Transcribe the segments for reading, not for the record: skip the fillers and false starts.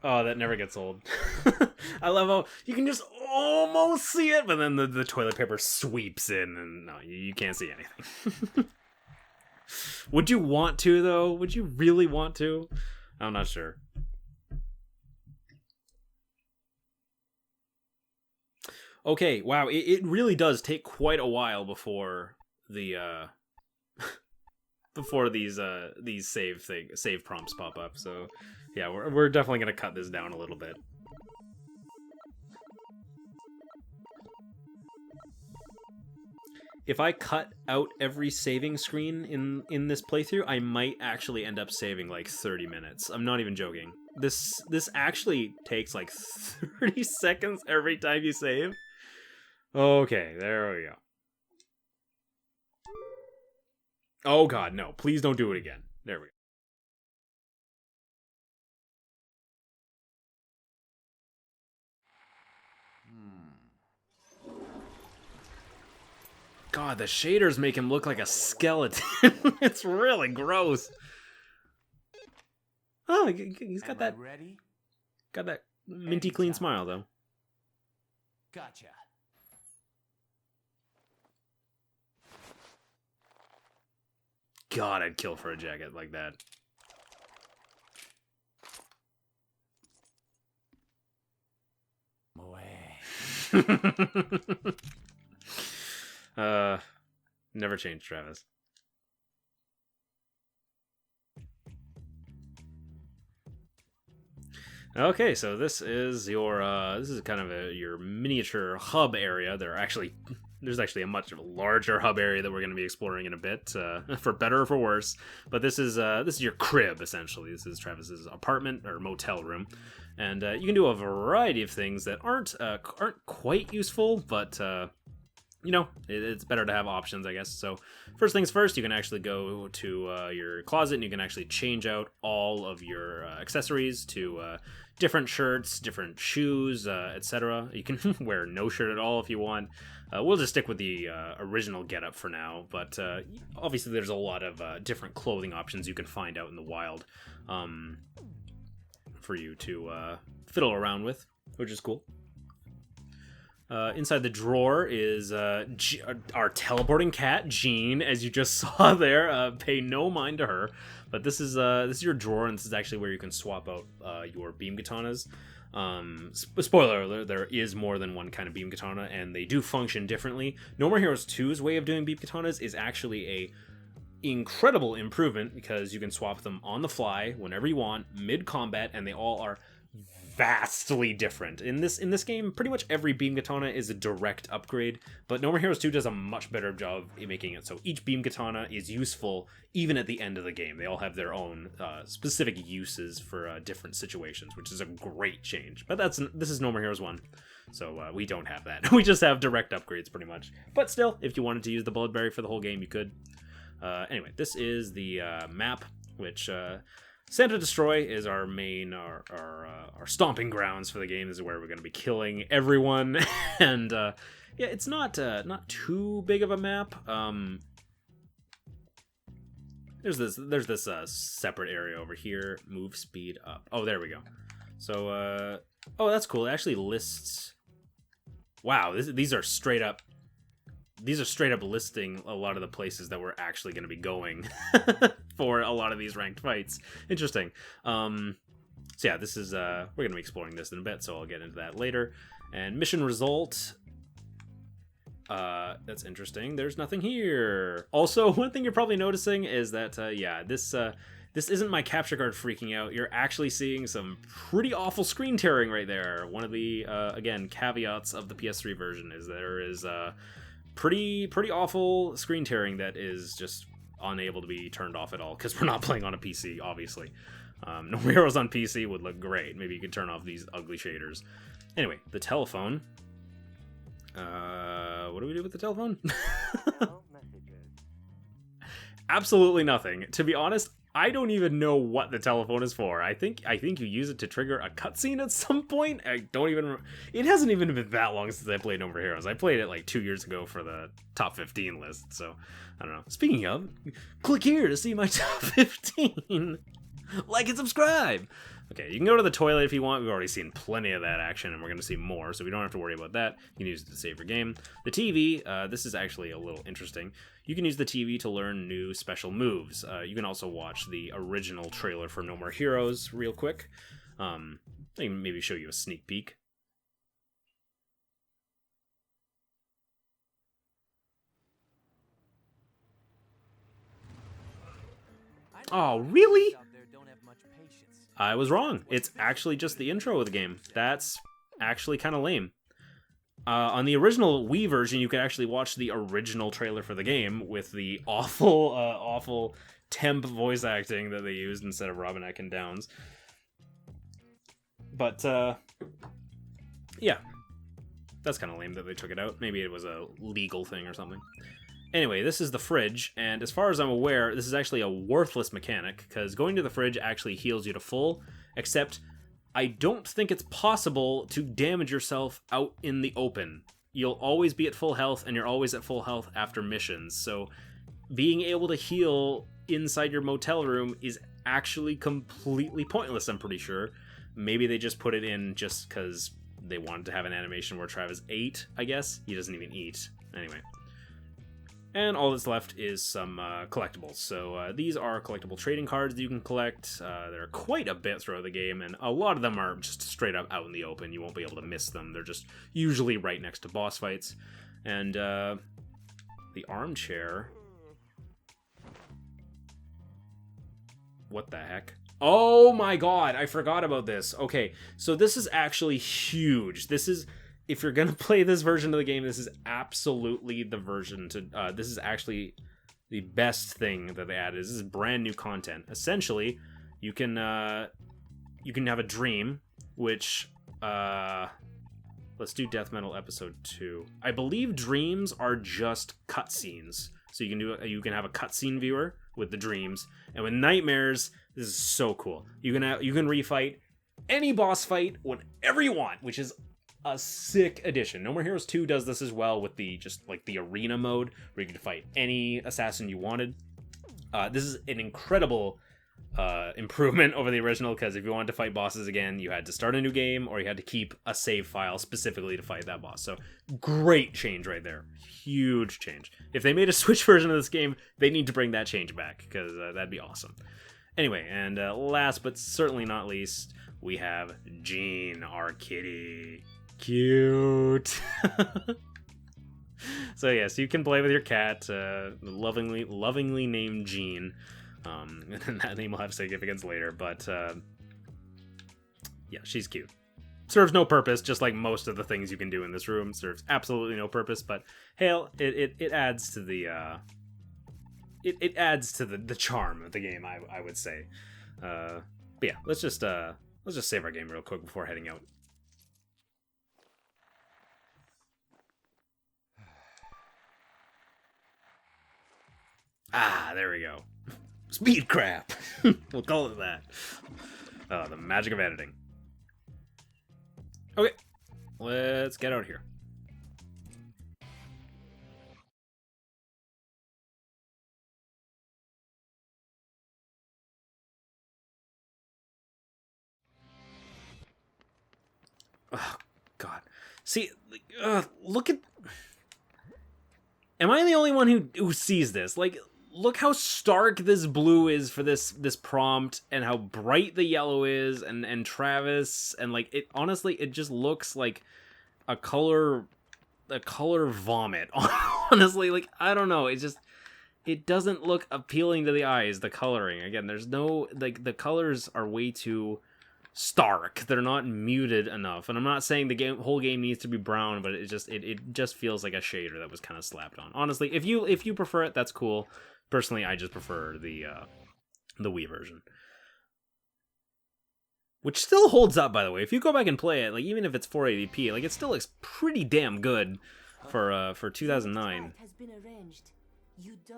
Oh, that never gets old. I love how you can just almost see it, but then the toilet paper sweeps in, and no, you can't see anything. Would you want to, though? Would you really want to? I'm not sure. Okay, wow, it really does take quite a while before the before these save prompts pop up. So yeah, we're definitely gonna cut this down a little bit. If I cut out every saving screen in this playthrough, I might actually end up saving like 30 minutes. I'm not even joking. This actually takes like 30 seconds every time you save. Okay, there we go. Oh god, no. Please don't do it again. There we go. God, the shaders make him look like a skeleton. It's really gross. Oh, he's got that. Ready? Got that minty clean smile though. Gotcha. God, I'd kill for a jacket like that. Never change, Travis. Okay, so this is your this is kind of your miniature hub area. There's actually a much larger hub area that we're going to be exploring in a bit, for better or for worse. But this is your crib essentially. This is Travis's apartment or motel room, and you can do a variety of things that aren't quite useful, but you know, it's better to have options, I guess. So first things first, you can actually go to your closet and you can actually change out all of your accessories to different shirts, different shoes, etc. You can wear no shirt at all if you want. We'll just stick with the original getup for now, but obviously there's a lot of different clothing options you can find out in the wild for you to fiddle around with, which is cool. Inside the drawer is our teleporting cat, Jean, as you just saw there. Pay no mind to her. But this is your drawer, and this is actually where you can swap out your beam katanas. Spoiler alert, there is more than one kind of beam katana, and they do function differently. No More Heroes 2's way of doing beam katanas is actually a incredible improvement, because you can swap them on the fly whenever you want, mid-combat, and they all are vastly different. In this game, pretty much every beam katana is a direct upgrade, but No More Heroes 2 does a much better job in making it so each beam katana is useful even at the end of the game. They all have their own specific uses for different situations, which is a great change. But this is No More Heroes 1, so we don't have that. We just have direct upgrades pretty much. But still, if you wanted to use the Bloodberry for the whole game, you could. Anyway, this is the map, which Santa Destroy is our main, our stomping grounds for the game. This is where we're going to be killing everyone, and yeah, it's not too big of a map. There's this separate area over here. Move speed up. Oh, there we go. So oh, that's cool. It actually lists. Wow, these are straight up. These are straight up listing a lot of the places that we're actually going to be going for a lot of these ranked fights. Interesting. So yeah, this is we're going to be exploring this in a bit, so I'll get into that later. And mission result. That's interesting. There's nothing here. Also, one thing you're probably noticing is that yeah, this isn't my capture card freaking out. You're actually seeing some pretty awful screen tearing right there. One of the again caveats of the PS3 version is there is pretty awful screen tearing that is just unable to be turned off at all, because we're not playing on a PC, obviously. No More Heroes on PC would look great. Maybe you could turn off these ugly shaders. Anyway, the telephone. What do we do with the telephone? Absolutely nothing. To be honest, I don't even know what the telephone is for. I think you use it to trigger a cutscene at some point. I don't even. It hasn't even been that long since I played No More Heroes. I played it like 2 years ago for the top 15 list. So I don't know. Speaking of, click here to see my top 15. Like and subscribe. Okay, you can go to the toilet if you want. We've already seen plenty of that action, and we're going to see more, so we don't have to worry about that. You can use it to save your game. The TV, this is actually a little interesting. You can use the TV to learn new special moves. You can also watch the original trailer for No More Heroes real quick. I can maybe show you a sneak peek. Oh, really? I was wrong. It's actually just the intro of the game. That's actually kind of lame. On the original Wii version, you could actually watch the original trailer for the game with the awful temp voice acting that they used instead of Robin and Downs. But, yeah. That's kind of lame that they took it out. Maybe it was a legal thing or something. Anyway, this is the fridge, and as far as I'm aware, this is actually a worthless mechanic, because going to the fridge actually heals you to full, except I don't think it's possible to damage yourself out in the open. You'll always be at full health, and you're always at full health after missions, so being able to heal inside your motel room is actually completely pointless, I'm pretty sure. Maybe they just put it in just because they wanted to have an animation where Travis ate, I guess. He doesn't even eat. Anyway. And all that's left is some collectibles. So these are collectible trading cards that you can collect. There are quite a bit throughout the game, and a lot of them are just straight up out in the open. You won't be able to miss them. They're just usually right next to boss fights. And the armchair... What the heck? Oh my god, I forgot about this. Okay, so this is actually huge. This is... If you're going to play this version of the game, this is absolutely the version to... this is actually the best thing that they added. This is brand new content. Essentially, you can have a dream, which... let's do Death Metal Episode 2. I believe dreams are just cutscenes. So you can have a cutscene viewer with the dreams. And with nightmares, this is so cool. You can refight any boss fight whenever you want, which is... a sick addition. No More Heroes 2 does this as well with the arena mode where you can fight any assassin you wanted. This is an incredible improvement over the original, because if you wanted to fight bosses again, you had to start a new game or you had to keep a save file specifically to fight that boss. So great change right there. Huge change. If they made a Switch version of this game, they need to bring that change back, because that'd be awesome. Anyway, and last but certainly not least, we have Jean, our kitty. Cute. So yes, you can play with your cat, lovingly named Jean. And that name will have significance later, but yeah, she's cute. Serves no purpose, just like most of the things you can do in this room. Serves absolutely no purpose, but hell, it adds to the it adds to the charm of the game, I would say. But yeah, let's just save our game real quick before heading out. Ah, there we go. Speed crap. We'll call it that. The magic of editing. Okay, let's get out of here. Oh, God. See, look at... Am I the only one who sees this? Like, look how stark this blue is for this prompt, and how bright the yellow is, and Travis, and like, it honestly, it just looks like a color vomit. Honestly, like, I don't know, it doesn't look appealing to the eyes, the coloring. Again, there's no, like, the colors are way too stark. They're not muted enough, and I'm not saying the whole game needs to be brown, but it just feels like a shader that was kind of slapped on. Honestly, if you prefer it, that's cool. Personally, I just prefer the Wii version, which still holds up, by the way. If you go back and play it, like, even if it's 480p, like, it still looks pretty damn good for 2009.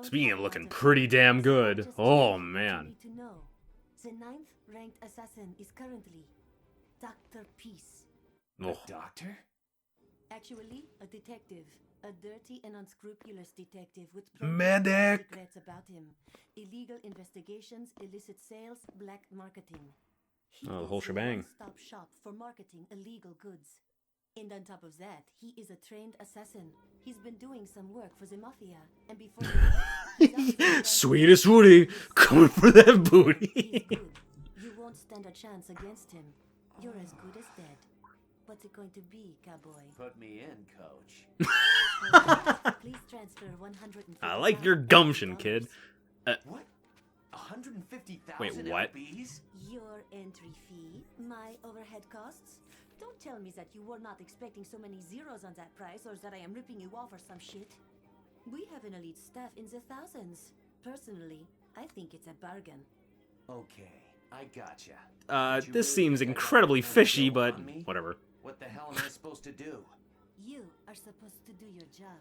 Speaking of looking pretty damn good, oh man. The 9th ranked assassin is currently Dr. Peace. A doctor? Actually, a detective. A dirty and unscrupulous detective with Medic! secrets about him. Illegal investigations, illicit sales, black marketing. He Oh, the is whole shebang. one-stop shop for marketing illegal goods. And on top of that, he is a trained assassin. He's been doing some work for the mafia, and before you know it, he's up to the Sweetest Woody, coming for that He's booty. good. You won't stand a chance against him. You're as good as dead. What's it going to be, cowboy? Put me in, coach. Please transfer 150. I like your gumption, kid. What? 150,000 Wait, what? LBs? Your entry fee, my overhead costs. Don't tell me that you were not expecting so many zeros on that price, or that I am ripping you off or some shit. We have an elite staff in the thousands. Personally, I think it's a bargain. Okay, I gotcha. But you This really seems think I got incredibly that kind of fishy, dough but on me? whatever. What the hell am I supposed to do? You are supposed to do your job.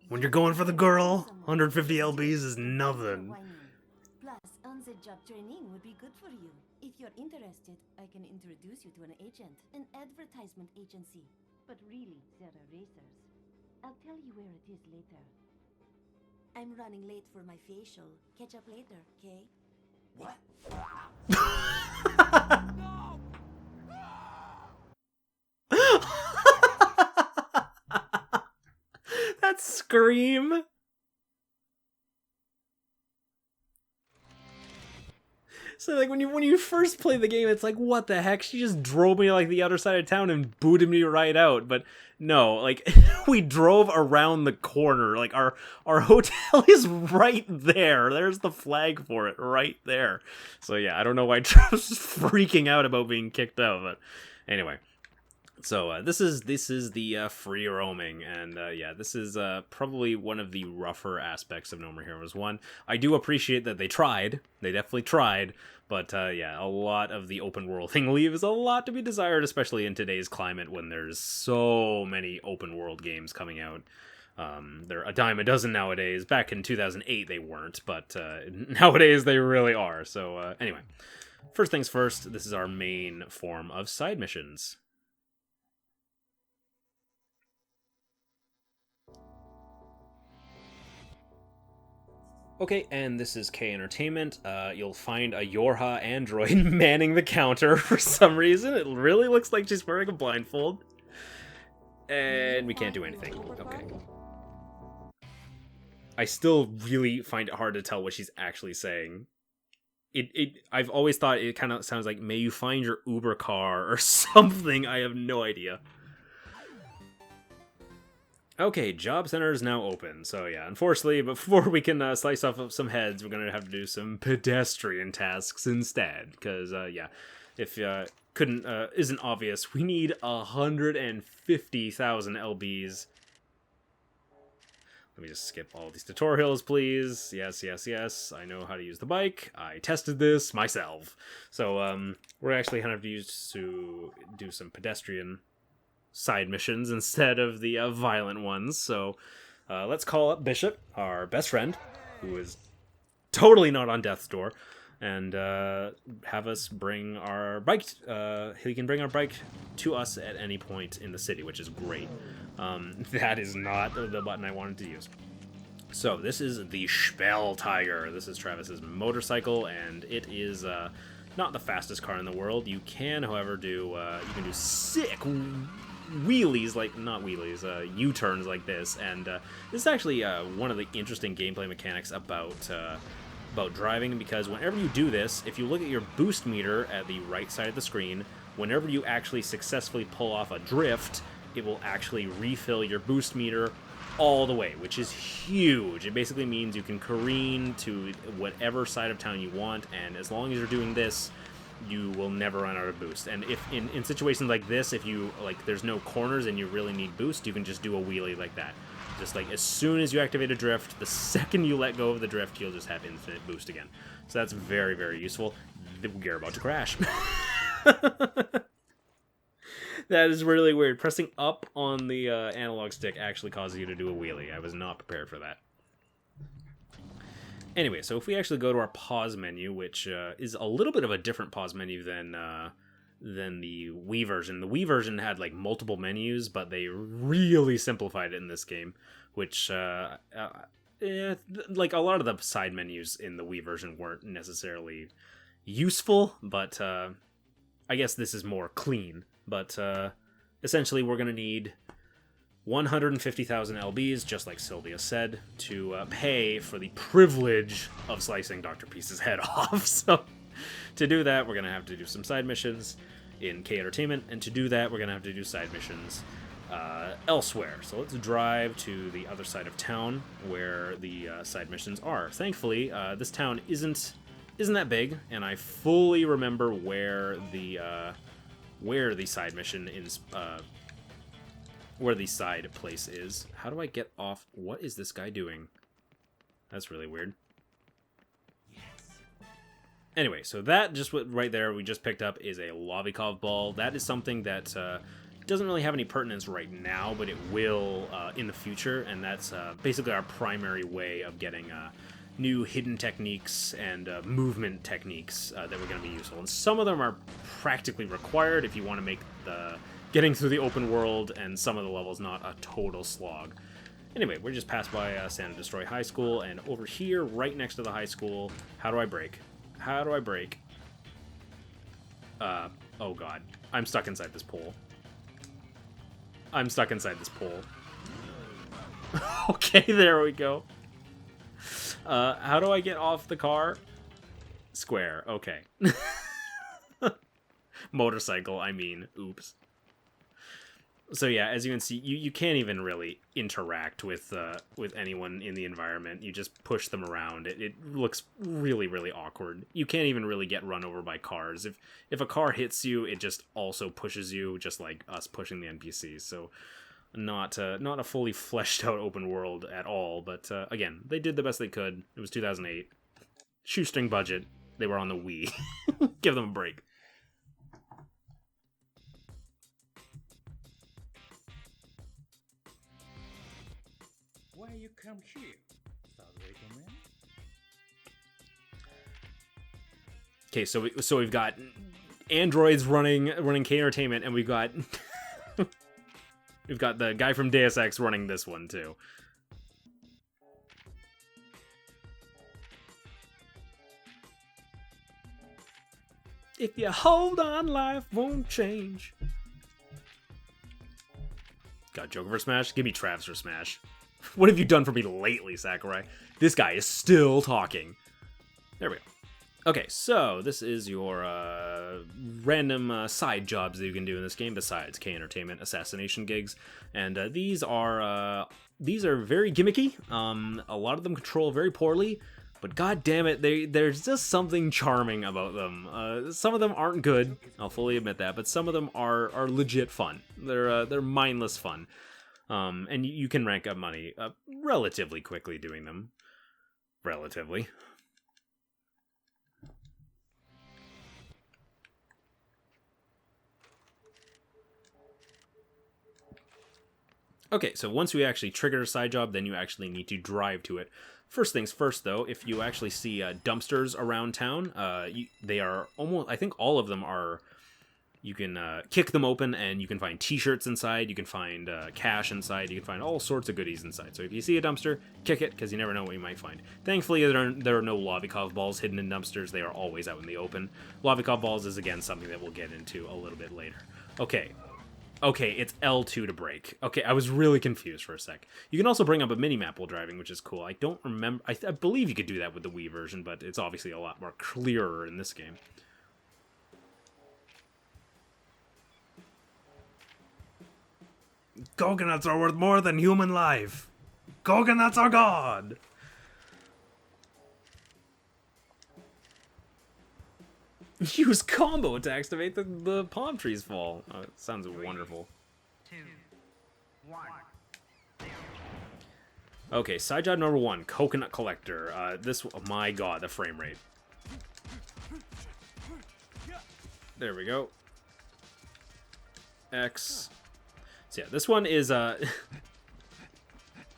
When you're going for the girl, 150 LBs is nothing. Plus, on-the-job training would be good for you. If you're interested, I can introduce you to an agent, an advertisement agency. But really, they're racers. I'll tell you where it is later. I'm running late for my facial. Catch up later, okay? What? That scream. So like when you first play the game, it's like, what the heck? She just drove me like the other side of town and booted me right out. But no, like we drove around the corner. Like our hotel is right there. There's the flag for it right there. So yeah, I don't know why Travis is freaking out about being kicked out. But anyway. So this is the free roaming, and yeah, this is probably one of the rougher aspects of No More Heroes 1. I do appreciate that they tried. They definitely tried, but yeah, a lot of the open world thing leaves a lot to be desired, especially in today's climate when there's so many open world games coming out. They're a dime a dozen nowadays. Back in 2008 they weren't, but nowadays they really are. So anyway, first things first, this is our main form of side missions. Okay, and this is K Entertainment. You'll find a Yorha android manning the counter for some reason. It really looks like she's wearing a blindfold. And we can't do anything. Okay. I still really find it hard to tell what she's actually saying. I've always thought it kind of sounds like, may you find your Uber car or something. I have no idea. Okay, job center is now open. So yeah, unfortunately, before we can slice off some heads, we're gonna have to do some pedestrian tasks instead. Because yeah, if isn't obvious, we need 150,000 LBs. Let me just skip all these tutorials, please. Yes, yes, yes. I know how to use the bike. I tested this myself. So we're actually kind of used to do some pedestrian side missions instead of the violent ones. So let's call up Bishop, our best friend, who is totally not on death's door, and have us bring our bike. He can bring our bike to us at any point in the city, which is great. That is not the button I wanted to use. So this is the Spell Tiger. This is Travis's motorcycle, and it is not the fastest car in the world. You can, however, do sick wheelies, like not wheelies, U-turns like this, and this is actually one of the interesting gameplay mechanics about driving, because whenever you do this, if you look at your boost meter at the right side of the screen, whenever you actually successfully pull off a drift, it will actually refill your boost meter all the way, which is huge. It basically means you can careen to whatever side of town you want, and as long as you're doing this, you will never run out of boost. And if in situations like this, if you there's no corners and you really need boost, you can just do a wheelie like that. Just like as soon as you activate a drift, the second you let go of the drift, you'll just have infinite boost again. So that's very, very useful. We're about to crash. That is really weird. Pressing up on the analog stick actually causes you to do a wheelie. I was not prepared for that. Anyway, so if we actually go to our pause menu, which is a little bit of a different pause menu than the Wii version. The Wii version had like multiple menus, but they really simplified it in this game, which like a lot of the side menus in the Wii version weren't necessarily useful, but I guess this is more clean, but essentially we're going to need 150,000 LBs, just like Sylvia said, to pay for the privilege of slicing Dr. Peace's head off. So to do that, we're going to have to do some side missions in K Entertainment, and to do that, we're going to have to do side missions elsewhere. So let's drive to the other side of town where the side missions are. Thankfully, this town isn't that big, and I fully remember where the side mission is. Where the side place is. How do I get off? What is this guy doing? That's really weird. Yes. Anyway, so that just right there we just picked up is a Lovikov ball. That is something that doesn't really have any pertinence right now, but it will in the future, and that's basically our primary way of getting new hidden techniques and movement techniques that we're going to be useful. And some of them are practically required if you want to make the getting through the open world and some of the levels not a total slog. Anyway, we're just passed by Santa Destroy High School, and over here, right next to the high school, how do I brake? How do I brake? Oh god. I'm stuck inside this pole. I'm stuck inside this pole. Okay, there we go. How do I get off the car? Square, okay. Motorcycle, I mean. Oops. So yeah, as you can see, you can't even really interact with anyone in the environment. You just push them around. It looks really, really awkward. You can't even really get run over by cars. If a car hits you, it just also pushes you, just like us pushing the NPCs. So not a fully fleshed out open world at all. But again, they did the best they could. It was 2008. Shoestring budget. They were on the Wii. Give them a break. Why you come here, Slyvia man? Okay, so we've got androids running K Entertainment, and we've got we've got the guy from Deus Ex running this one too. If you hold on, life won't change. Got Joker for Smash? Give me Travs for Smash. What have you done for me lately, Sakurai? This guy is still talking. There we go. Okay, so this is your random side jobs that you can do in this game besides K Entertainment assassination gigs, and these are very gimmicky. A lot of them control very poorly, but god damn it, there's just something charming about them. Some of them aren't good, I'll fully admit that, but some of them are legit fun. They're mindless fun. And you can rank up money relatively quickly doing them. Relatively. Okay, so once we actually trigger a side job, then you actually need to drive to it. First things first, though, if you actually see dumpsters around town, they are almost, I think all of them are, you can kick them open and you can find t-shirts inside, you can find cash inside, you can find all sorts of goodies inside. So if you see a dumpster, kick it, because you never know what you might find. Thankfully, there are no Lovikov balls hidden in dumpsters, they are always out in the open. Lovikov balls is, again, something that we'll get into a little bit later. Okay, it's L2 to brake. Okay, I was really confused for a sec. You can also bring up a mini-map while driving, which is cool. I don't remember, I believe you could do that with the Wii version, but it's obviously a lot more clearer in this game. Coconuts are worth more than human life. Coconuts are God. Use combo attacks to make the palm trees fall. Oh, it sounds wonderful. 2, 1. Okay, side job number 1, Coconut Collector. Oh my god, the frame rate. There we go. X. So yeah, this one is, there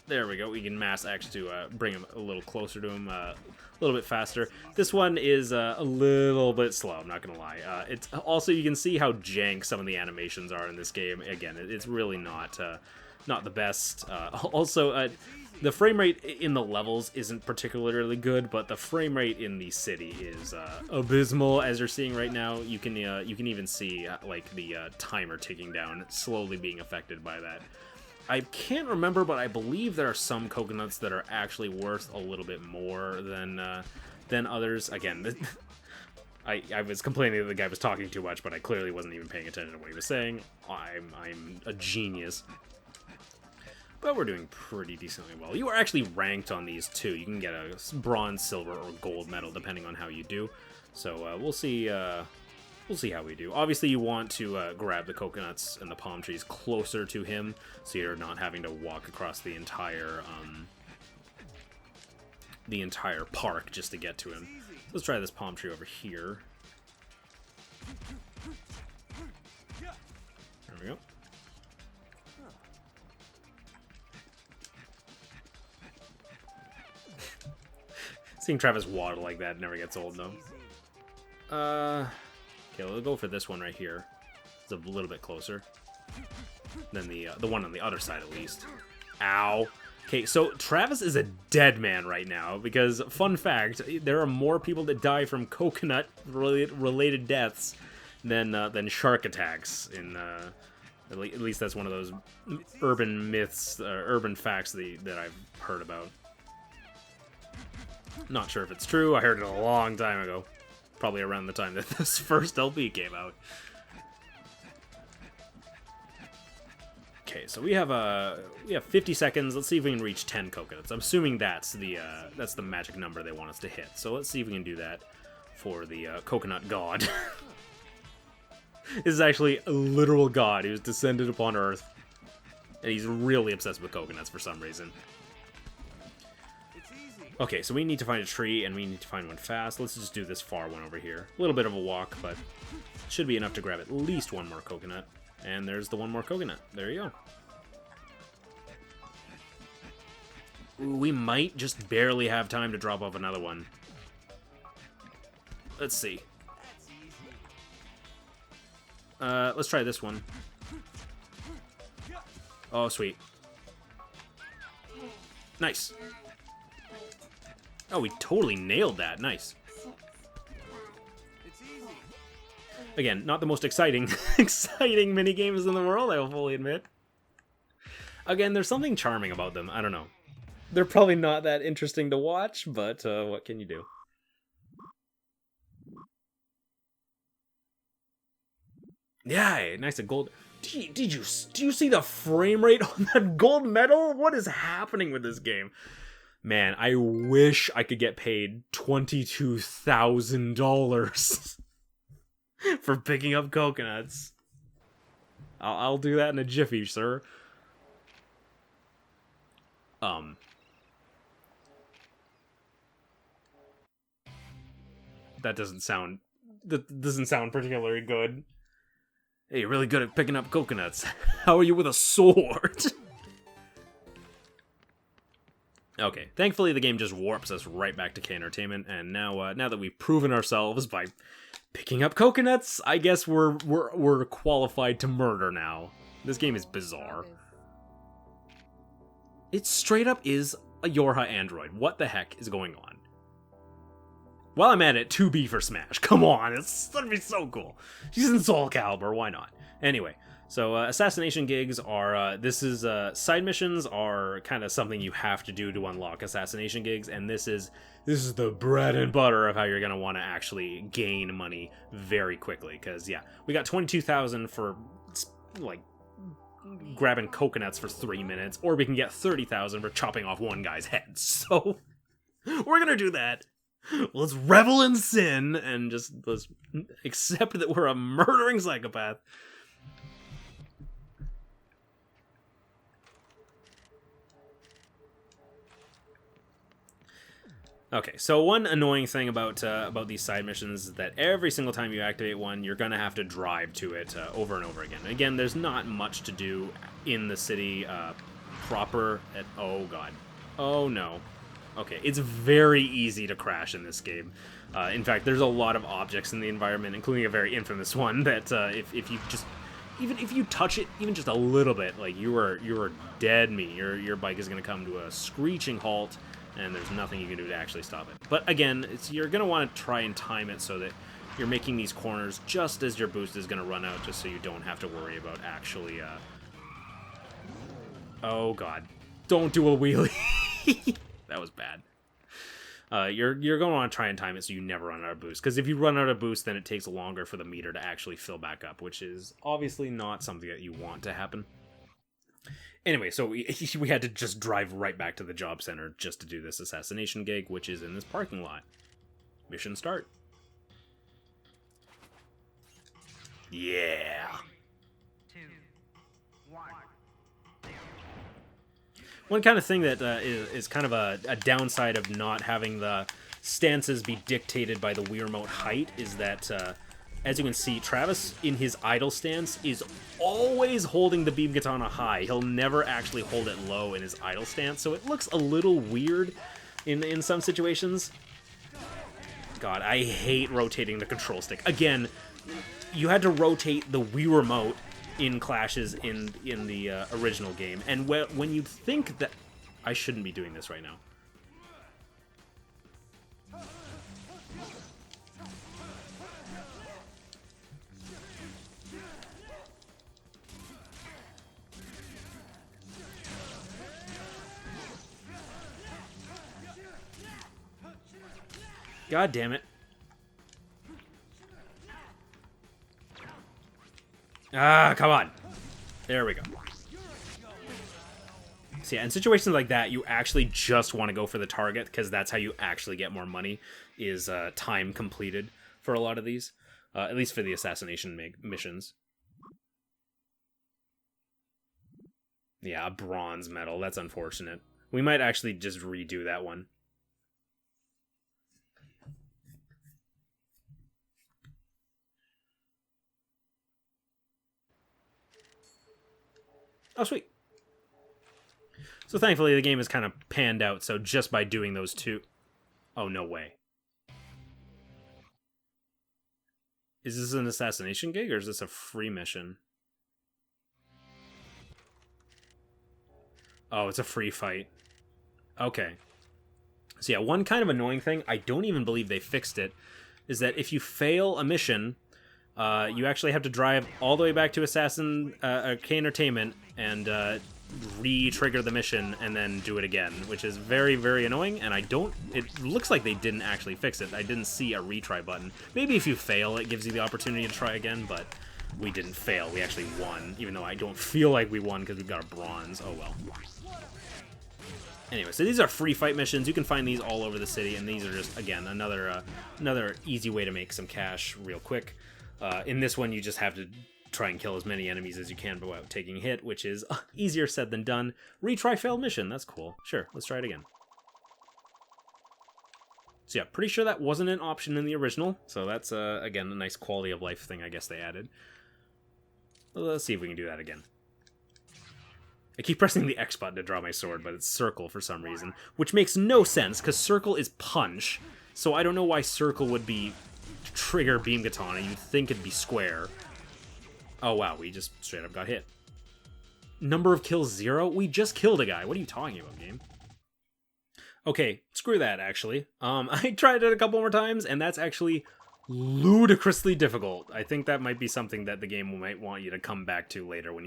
we go. We can mass X to bring him a little closer to him, a little bit faster. This one is a little bit slow, I'm not gonna lie. It's also, you can see how jank some of the animations are in this game. Again, it's really not the best. Also, The frame rate in the levels isn't particularly good, but the frame rate in the city is abysmal, as you're seeing right now. You can even see like the timer ticking down, slowly being affected by that. I can't remember, but I believe there are some coconuts that are actually worth a little bit more than others. Again, I was complaining that the guy was talking too much, but I clearly wasn't even paying attention to what he was saying. I'm a genius. But we're doing pretty decently well. You are actually ranked on these too. You can get a bronze, silver, or gold medal depending on how you do. So we'll see. We'll see how we do. Obviously, you want to grab the coconuts and the palm trees closer to him, so you're not having to walk across the entire park just to get to him. Let's try this palm tree over here. There we go. Seeing Travis waddle like that never gets old, though. Okay, we'll go for this one right here. It's a little bit closer than the one on the other side, at least. Ow. Okay, so Travis is a dead man right now, because, fun fact, there are more people that die from coconut-related deaths than shark attacks. At least that's one of those urban myths, urban facts that I've heard about. Not sure if it's true. I heard it a long time ago. Probably around the time that this first LP came out. Okay, so we have 50 seconds. Let's see if we can reach 10 coconuts. I'm assuming that's the magic number they want us to hit. So let's see if we can do that for the coconut god. This is actually a literal god. He was descended upon Earth, and he's really obsessed with coconuts for some reason. Okay, so we need to find a tree, and we need to find one fast. Let's just do this far one over here. A little bit of a walk, but it should be enough to grab at least one more coconut. And there's the one more coconut. There you go. Ooh, we might just barely have time to drop off another one. Let's see. Let's try this one. Oh, sweet. Nice. Oh, we totally nailed that. Nice. Again, not the most exciting mini games in the world, I will fully admit. Again, there's something charming about them. I don't know. They're probably not that interesting to watch, but what can you do? Yeah, nice and gold. Do you see the frame rate on that gold medal? What is happening with this game? Man, I wish I could get paid $22,000 for picking up coconuts. I'll do that in a jiffy, sir. That doesn't sound particularly good. Hey, you're really good at picking up coconuts. How are you with a sword? Okay, thankfully the game just warps us right back to K-Entertainment, and now that we've proven ourselves by picking up coconuts, I guess we're qualified to murder now. This game is bizarre. It straight up is a Yorha android. What the heck is going on? While I'm at it, 2B for Smash. Come on, it's gonna be so cool. She's in Soul Calibur, why not? Anyway. So, assassination gigs are, side missions are kind of something you have to do to unlock assassination gigs, and this is the bread and butter of how you're going to want to actually gain money very quickly, because, yeah, we got 22,000 for, like, grabbing coconuts for 3 minutes, or we can get 30,000 for chopping off one guy's head, so we're going to do that. Let's revel in sin, and let's accept that we're a murdering psychopath. Okay, so one annoying thing about these side missions is that every single time you activate one, you're going to have to drive to it over and over again. Again, there's not much to do in the city proper. Oh, God. Oh, no. Okay, it's very easy to crash in this game. In fact, there's a lot of objects in the environment, including a very infamous one, that if you just even if you touch it even just a little bit, like you are dead meat. Your bike is going to come to a screeching halt, and there's nothing you can do to actually stop it. But again, you're going to want to try and time it so that you're making these corners just as your boost is going to run out, just so you don't have to worry about actually... Oh, God. Don't do a wheelie. That was bad. You're going to want to try and time it so you never run out of boost. Because if you run out of boost, then it takes longer for the meter to actually fill back up, which is obviously not something that you want to happen. Anyway, so we had to just drive right back to the job center just to do this assassination gig, which is in this parking lot. Mission start. Yeah. 3, 2, 1. One kind of thing that is kind of a downside of not having the stances be dictated by the Wii Remote height is that, as you can see, Travis, in his idle stance, is always holding the beam katana high. He'll never actually hold it low in his idle stance, so it looks a little weird in some situations. God, I hate rotating the control stick. Again, you had to rotate the Wii Remote in clashes in the original game, and when you think that... I shouldn't be doing this right now. God damn it. Ah, come on. There we go. So yeah, in situations like that, you actually just want to go for the target, because that's how you actually get more money, is time completed for a lot of these. At least for the assassination missions. Yeah, a bronze medal. That's unfortunate. We might actually just redo that one. Oh, sweet. So thankfully the game is kind of panned out, so just by doing those two... Oh, no way. Is this an assassination gig, or is this a free mission? Oh, it's a free fight. Okay. So yeah, one kind of annoying thing, I don't even believe they fixed it, is that if you fail a mission... you actually have to drive all the way back to K Entertainment and re-trigger the mission and then do it again, which is very, very annoying, and it looks like they didn't actually fix it. I didn't see a retry button. Maybe if you fail, it gives you the opportunity to try again, but we didn't fail. We actually won, even though I don't feel like we won because we've got a bronze. Oh well. Anyway, so these are free fight missions. You can find these all over the city, and these are just, again, another easy way to make some cash real quick. In this one, you just have to try and kill as many enemies as you can without taking a hit, which is easier said than done. Retry failed mission. That's cool. Sure, let's try it again. So yeah, pretty sure that wasn't an option in the original. So that's, again, a nice quality of life thing I guess they added. Let's see if we can do that again. I keep pressing the X button to draw my sword, but it's circle for some reason, which makes no sense, because circle is punch, so I don't know why circle would be trigger beam katana. You'd think it'd be square. Oh wow, we just straight up got hit. Number of kills 0? We just killed a guy. What are you talking about, game? Okay, screw that, actually. I tried it a couple more times, and that's actually ludicrously difficult. I think that might be something that the game might want you to come back to later when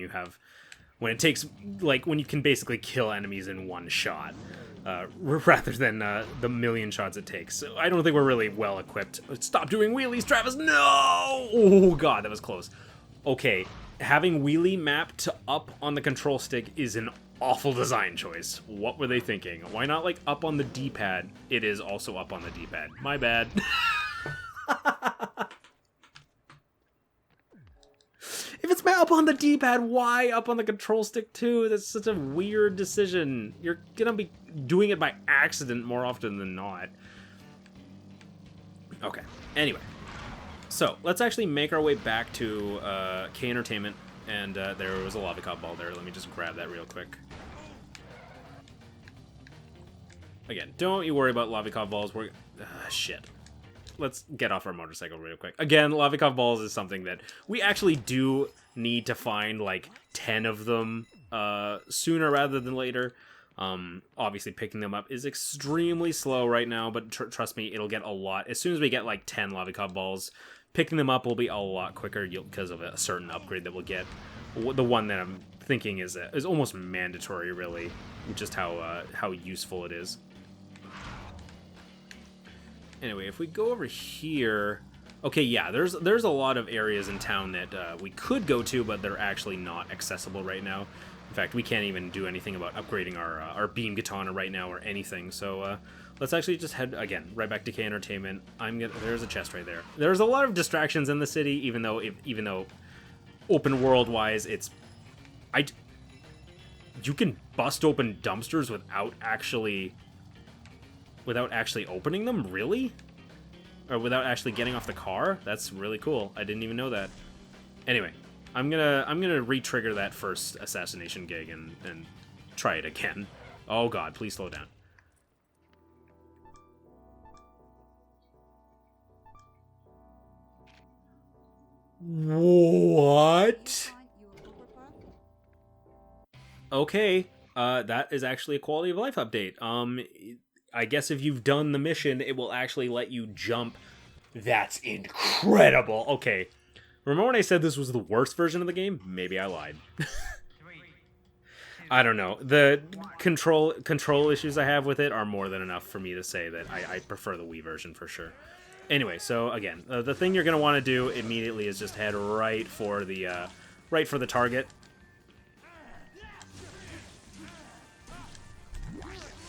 it takes, like, when you can basically kill enemies in one shot, rather than the million shots it takes. So I don't think we're really well equipped. Stop doing wheelies, Travis! No! Oh god, that was close. Okay, having wheelie mapped to up on the control stick is an awful design choice. What were they thinking? Why not, like, up on the D-pad? It is also up on the D-pad. My bad. If it's up on the D-pad, why up on the control stick too? That's such a weird decision. You're gonna be doing it by accident more often than not. Okay, anyway. So, let's actually make our way back to K Entertainment, and there was a lava cop ball there. Let me just grab that real quick. Again, don't you worry about lava cop balls. Shit. let's get off our motorcycle real quick. Again, Lavikov balls is something that we actually do need to find like 10 of them sooner rather than later. Obviously picking them up is extremely slow right now, but trust me, it'll get a lot. As soon as we get like 10 Lavikov balls, picking them up will be a lot quicker because of a certain upgrade that we'll get. The one that I'm thinking is almost mandatory, really, just how useful it is. Anyway, if we go over here, okay, yeah, there's a lot of areas in town that we could go to, but they're actually not accessible right now. In fact, we can't even do anything about upgrading our beam katana right now or anything. So let's actually just head again right back to K Entertainment. There's a chest right there. There's a lot of distractions in the city, even though open world wise, you can bust open dumpsters without actually opening them, really? Or without actually getting off the car? That's really cool. I didn't even know that. Anyway, I'm gonna re-trigger that first assassination gig and try it again. Oh god, please slow down. What? Okay, that is actually a quality of life update. I guess if you've done the mission, it will actually let you jump. That's incredible. Okay. Remember when I said this was the worst version of the game? Maybe I lied. I don't know. The control issues I have with it are more than enough for me to say that I prefer the Wii version for sure. Anyway, so again, the thing you're going to want to do immediately is just head right for the target.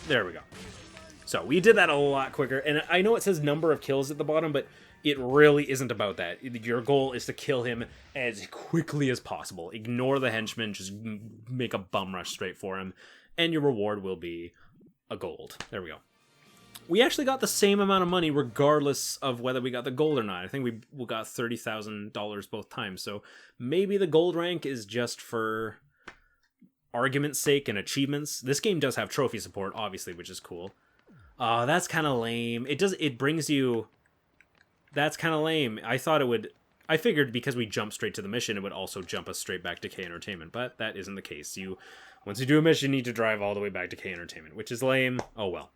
There we go. So we did that a lot quicker, and I know it says number of kills at the bottom, but it really isn't about that. Your goal is to kill him as quickly as possible. Ignore the henchmen, just make a bum rush straight for him, and your reward will be a gold. There we go. We actually got the same amount of money regardless of whether we got the gold or not. I think we got $30,000 both times, so maybe the gold rank is just for argument's sake and achievements. This game does have trophy support, obviously, which is cool. Oh, that's kind of lame. It brings you... That's kind of lame. I figured because we jumped straight to the mission, it would also jump us straight back to K Entertainment, but that isn't the case. Once you do a mission, you need to drive all the way back to K Entertainment, which is lame. Oh well.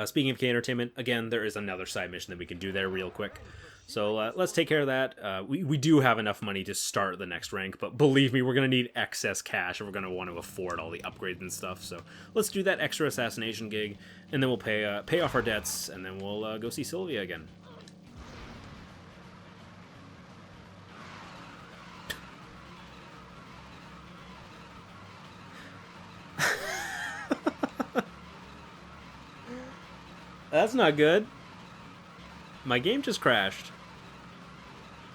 Speaking of K Entertainment, again, there is another side mission that we can do there real quick. So let's take care of that. We do have enough money to start the next rank, but believe me, we're going to need excess cash if we're going to want to afford all the upgrades and stuff. So let's do that extra assassination gig, and then we'll pay off our debts, and then we'll go see Slyvia again. That's not good. My game just crashed.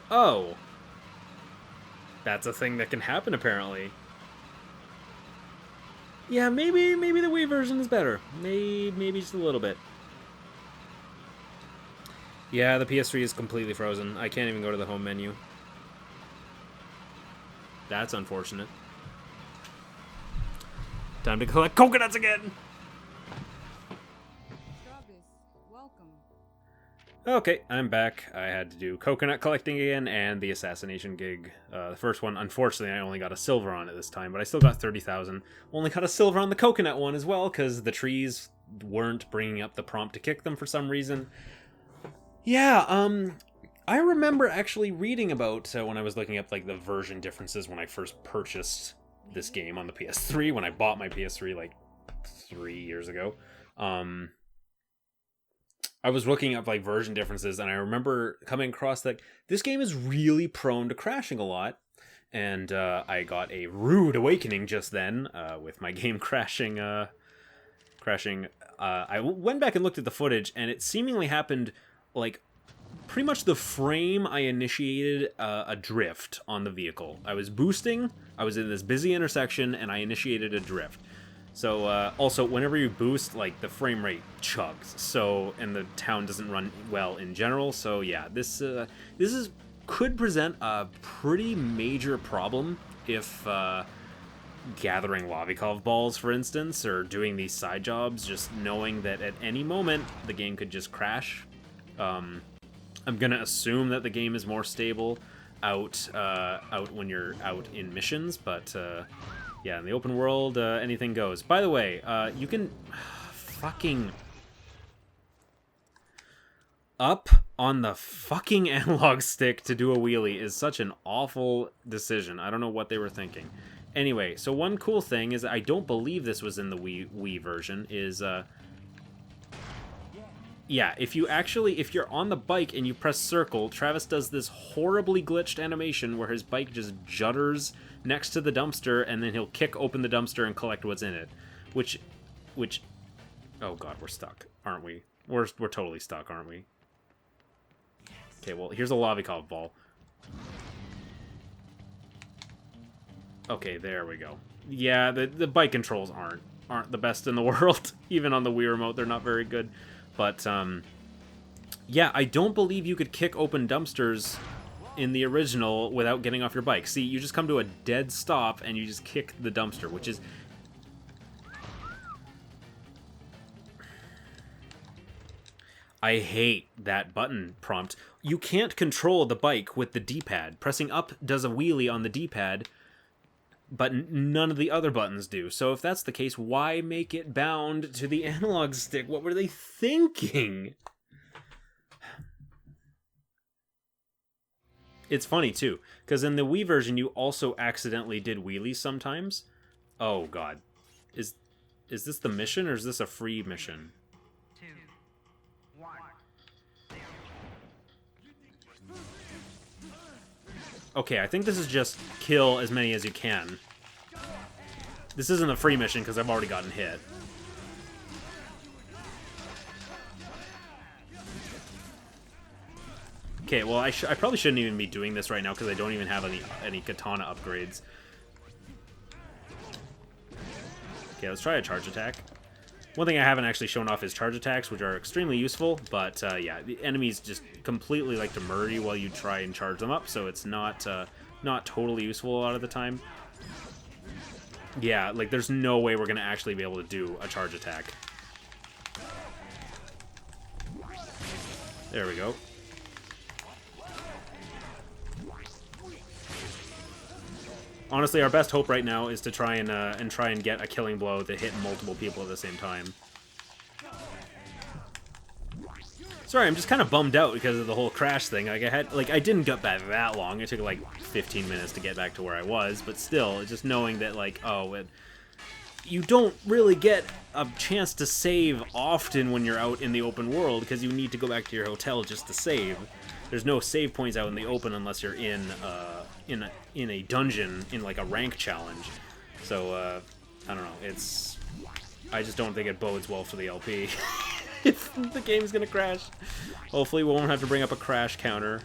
Oh. That's a thing that can happen, apparently. Yeah, maybe the Wii version is better. Maybe just a little bit. Yeah, the PS3 is completely frozen. I can't even go to the home menu. That's unfortunate. Time to collect coconuts again! Okay, I'm back. I had to do coconut collecting again and the assassination gig. The first one, unfortunately, I only got a silver on it this time, but I still got 30,000. Only got a silver on the coconut one as well, because the trees weren't bringing up the prompt to kick them for some reason. Yeah, I remember actually reading about when I was looking up like the version differences when I first purchased this game on the PS3, when I bought my PS3 like 3 years ago. I was looking up like version differences, and I remember coming across that this game is really prone to crashing a lot, and I got a rude awakening just then with my game crashing. I went back and looked at the footage, and it seemingly happened like pretty much the frame I initiated a drift on the vehicle. I was boosting, I was in this busy intersection, and I initiated a drift. So, also, whenever you boost, like, the frame rate chugs, so, and the town doesn't run well in general, so, yeah, this could present a pretty major problem if, gathering Lavikov balls, for instance, or doing these side jobs, just knowing that at any moment, the game could just crash. I'm gonna assume that the game is more stable out when you're out in missions, but yeah, in the open world, anything goes. By the way, you can fucking up on the fucking analog stick to do a wheelie is such an awful decision. I don't know what they were thinking. Anyway, so one cool thing is, I don't believe this was in the Wii version, is yeah, if you're on the bike and you press circle, Travis does this horribly glitched animation where his bike just judders next to the dumpster, and then he'll kick open the dumpster and collect what's in it. Which, oh god, we're stuck, aren't we? We're totally stuck, aren't we? Okay, well, here's a lollipop ball. Okay, there we go. Yeah, the bike controls aren't the best in the world. Even on the Wii remote, they're not very good. But, yeah, I don't believe you could kick open dumpsters in the original without getting off your bike. See, you just come to a dead stop and you just kick the dumpster, which is... I hate that button prompt. You can't control the bike with the D-pad. Pressing up does a wheelie on the D-pad, but none of the other buttons do. So if that's the case, why make it bound to the analog stick? What were they thinking? It's funny, too, because in the Wii version, you also accidentally did wheelies sometimes. Oh, God. Is this the mission, or is this a free mission? 2, 1. Okay, I think this is just kill as many as you can. This isn't a free mission because I've already gotten hit. Okay, well, I probably shouldn't even be doing this right now because I don't even have any katana upgrades. Okay, let's try a charge attack. One thing I haven't actually shown off is charge attacks, which are extremely useful, but yeah, the enemies just completely like to murder you while you try and charge them up, so it's not totally useful a lot of the time. Yeah, like there's no way we're gonna actually be able to do a charge attack. There we go. Honestly, our best hope right now is to try and get a killing blow to hit multiple people at the same time. Sorry, I'm just kind of bummed out because of the whole crash thing. Like I didn't get back that long. It took like 15 minutes to get back to where I was, but still, just knowing that like, you don't really get a chance to save often when you're out in the open world because you need to go back to your hotel just to save. There's no save points out in the open unless you're in a dungeon in like a rank challenge. So I don't know. I just don't think it bodes well for the LP. If the game's gonna crash. Hopefully we won't have to bring up a crash counter.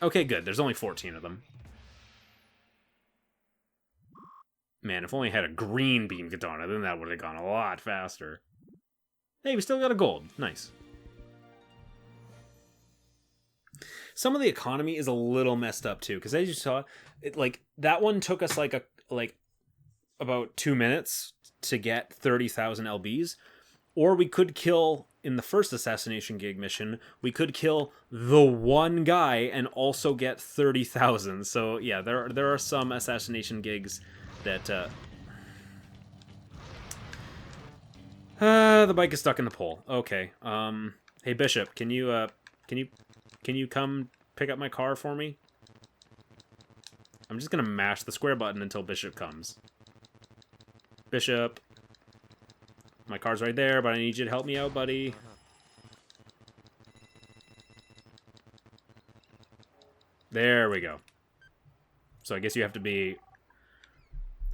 Okay, good. There's only 14 of them. Man, if only I had a green beam katana, then that would have gone a lot faster. Hey, we still got a gold. Nice. Some of the economy is a little messed up too, because as you saw, that one took us like about 2 minutes to get 30,000 LBs, or we could kill in the first assassination gig mission. We could kill the one guy and also get 30,000. So yeah, there are some assassination gigs that the bike is stuck in the pole. Okay. Hey Bishop, can you come pick up my car for me? I'm just gonna mash the square button until Bishop comes. Bishop. My car's right there, but I need you to help me out, buddy. There we go. So I guess you have to be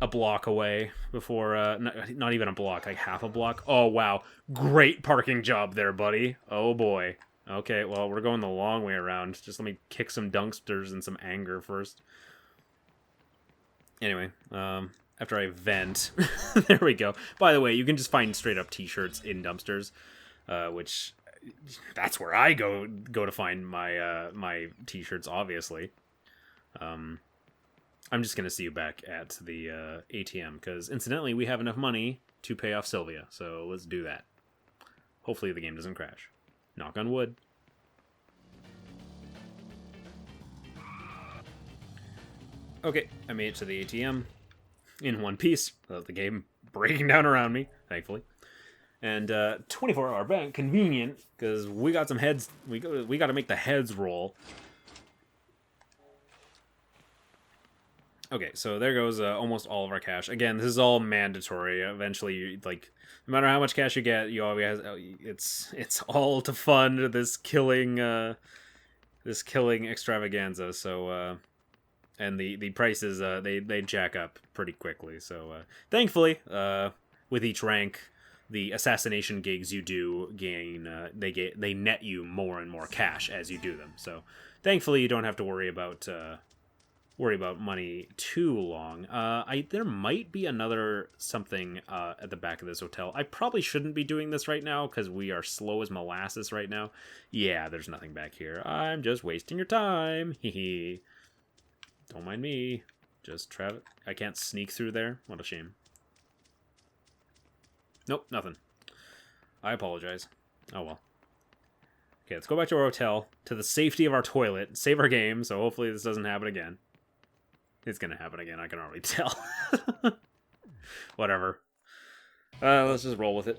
a block away before, not even a block, like half a block. Oh, wow. Great parking job there, buddy. Oh, boy. Okay, well, we're going the long way around. Just let me kick some dumpsters and some anger first. Anyway, after I vent, there we go. By the way, you can just find straight up t-shirts in dumpsters, which that's where I go to find my my t-shirts, obviously. I'm just going to see you back at the ATM, because incidentally, we have enough money to pay off Slyvia, so let's do that. Hopefully the game doesn't crash. Knock on wood. Okay, I made it to the ATM in one piece without the game breaking down around me, thankfully. And 24-hour bank, convenient, because we got some heads. We got to make the heads roll. Okay, so there goes almost all of our cash. Again, this is all mandatory. Eventually, like, no matter how much cash you get, you always it's all to fund this killing extravaganza. So, and the prices they jack up pretty quickly. So, thankfully, with each rank, the assassination gigs you do gain they net you more and more cash as you do them. So, thankfully, you don't have to worry about money too long. There might be another something at the back of this hotel. I probably shouldn't be doing this right now because we are slow as molasses right now. Yeah, there's nothing back here. I'm just wasting your time. Hehe. Don't mind me. Just I can't sneak through there. What a shame. Nope, nothing. I apologize. Oh well. Okay, let's go back to our hotel, to the safety of our toilet, save our game, so hopefully this doesn't happen again. It's gonna happen again, I can already tell. Whatever. Let's just roll with it.